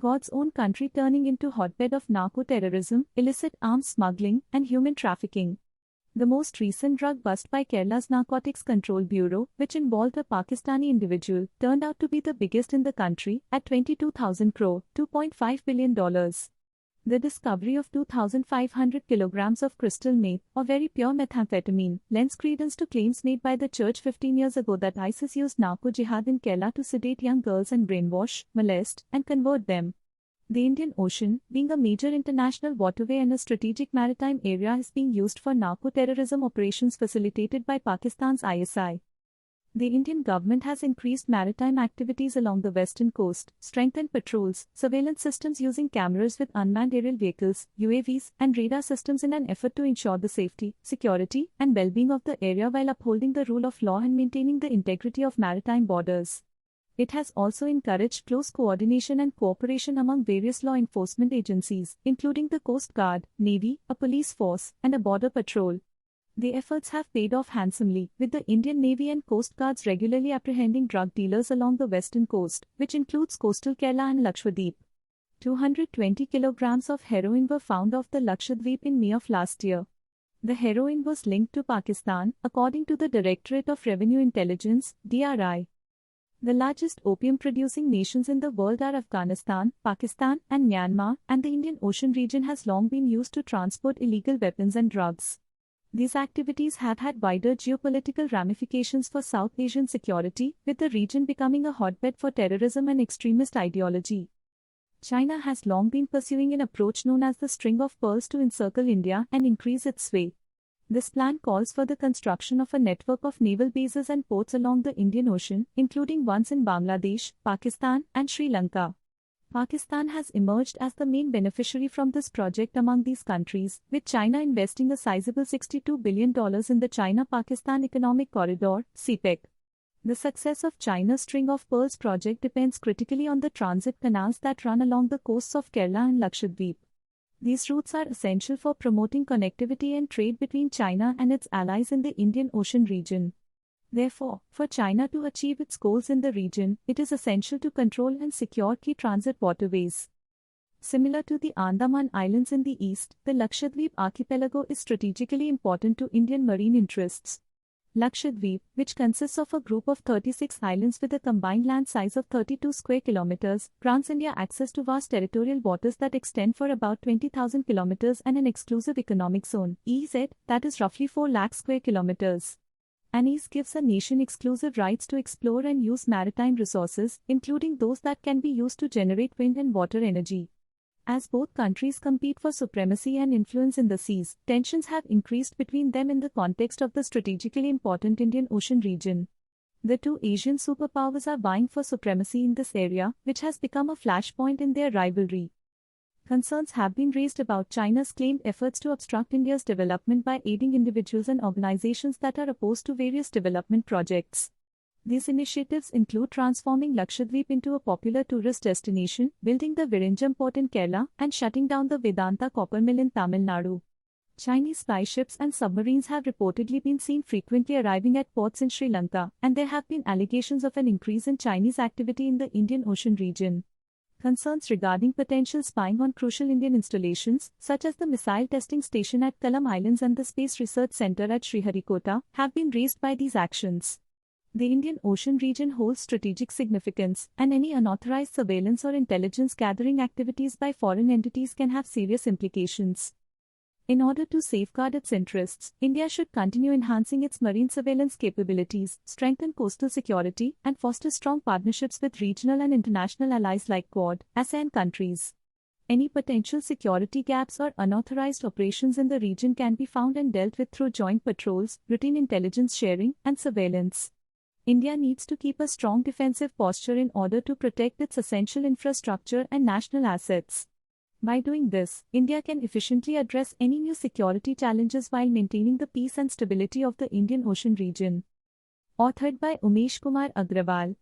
God's own country turning into hotbed of narco terrorism, illicit arms smuggling, and human trafficking. The most recent drug bust by Kerala's Narcotics Control Bureau, which involved a Pakistani individual, turned out to be the biggest in the country, at 22,000 crore, $2.5 billion. The discovery of 2,500 kilograms of crystal meth, or very pure methamphetamine, lends credence to claims made by the church 15 years ago that ISIS used Narco Jihad in Kerala to sedate young girls and brainwash, molest, and convert them. The Indian Ocean, being a major international waterway and a strategic maritime area, is being used for narco terrorism operations facilitated by Pakistan's ISI. The Indian government has increased maritime activities along the western coast, strengthened patrols, surveillance systems using cameras with unmanned aerial vehicles, UAVs, and radar systems in an effort to ensure the safety, security, and well-being of the area while upholding the rule of law and maintaining the integrity of maritime borders. It has also encouraged close coordination and cooperation among various law enforcement agencies, including the Coast Guard, Navy, a police force, and a border patrol. The efforts have paid off handsomely, with the Indian Navy and Coast Guards regularly apprehending drug dealers along the western coast, which includes coastal Kerala and Lakshwadeep. 220 kilograms of heroin were found off the Lakshadweep in May of last year. The heroin was linked to Pakistan, according to the Directorate of Revenue Intelligence, DRI. The largest opium-producing nations in the world are Afghanistan, Pakistan, and Myanmar, and the Indian Ocean region has long been used to transport illegal weapons and drugs. These activities have had wider geopolitical ramifications for South Asian security, with the region becoming a hotbed for terrorism and extremist ideology. China has long been pursuing an approach known as the string of pearls to encircle India and increase its sway. This plan calls for the construction of a network of naval bases and ports along the Indian Ocean, including ones in Bangladesh, Pakistan, and Sri Lanka. Pakistan has emerged as the main beneficiary from this project among these countries, with China investing a sizable $62 billion in the China-Pakistan Economic Corridor, CPEC. The success of China's String of Pearls project depends critically on the transit canals that run along the coasts of Kerala and Lakshadweep. These routes are essential for promoting connectivity and trade between China and its allies in the Indian Ocean region. Therefore, for China to achieve its goals in the region, it is essential to control and secure key transit waterways. Similar to the Andaman Islands in the east, the Lakshadweep archipelago is strategically important to Indian marine interests. Lakshadweep, which consists of a group of 36 islands with a combined land size of 32 square kilometers, grants India access to vast territorial waters that extend for about 20,000 kilometers and an exclusive economic zone, EEZ, that is roughly 4 lakh square kilometers. EEZ gives a nation exclusive rights to explore and use maritime resources, including those that can be used to generate wind and water energy. As both countries compete for supremacy and influence in the seas, tensions have increased between them in the context of the strategically important Indian Ocean region. The two Asian superpowers are vying for supremacy in this area, which has become a flashpoint in their rivalry. Concerns have been raised about China's claimed efforts to obstruct India's development by aiding individuals and organizations that are opposed to various development projects. These initiatives include transforming Lakshadweep into a popular tourist destination, building the Virinjam port in Kerala, and shutting down the Vedanta copper mill in Tamil Nadu. Chinese spy ships and submarines have reportedly been seen frequently arriving at ports in Sri Lanka, and there have been allegations of an increase in Chinese activity in the Indian Ocean region. Concerns regarding potential spying on crucial Indian installations, such as the missile testing station at Kalam Islands and the Space Research Center at Sriharikota, have been raised by these actions. The Indian Ocean region holds strategic significance, and any unauthorized surveillance or intelligence gathering activities by foreign entities can have serious implications. In order to safeguard its interests, India should continue enhancing its marine surveillance capabilities, strengthen coastal security, and foster strong partnerships with regional and international allies like Quad, ASEAN countries. Any potential security gaps or unauthorized operations in the region can be found and dealt with through joint patrols, routine intelligence sharing, and surveillance. India needs to keep a strong defensive posture in order to protect its essential infrastructure and national assets. By doing this, India can efficiently address any new security challenges while maintaining the peace and stability of the Indian Ocean region. Authored by Umesh Kumar Agrawal.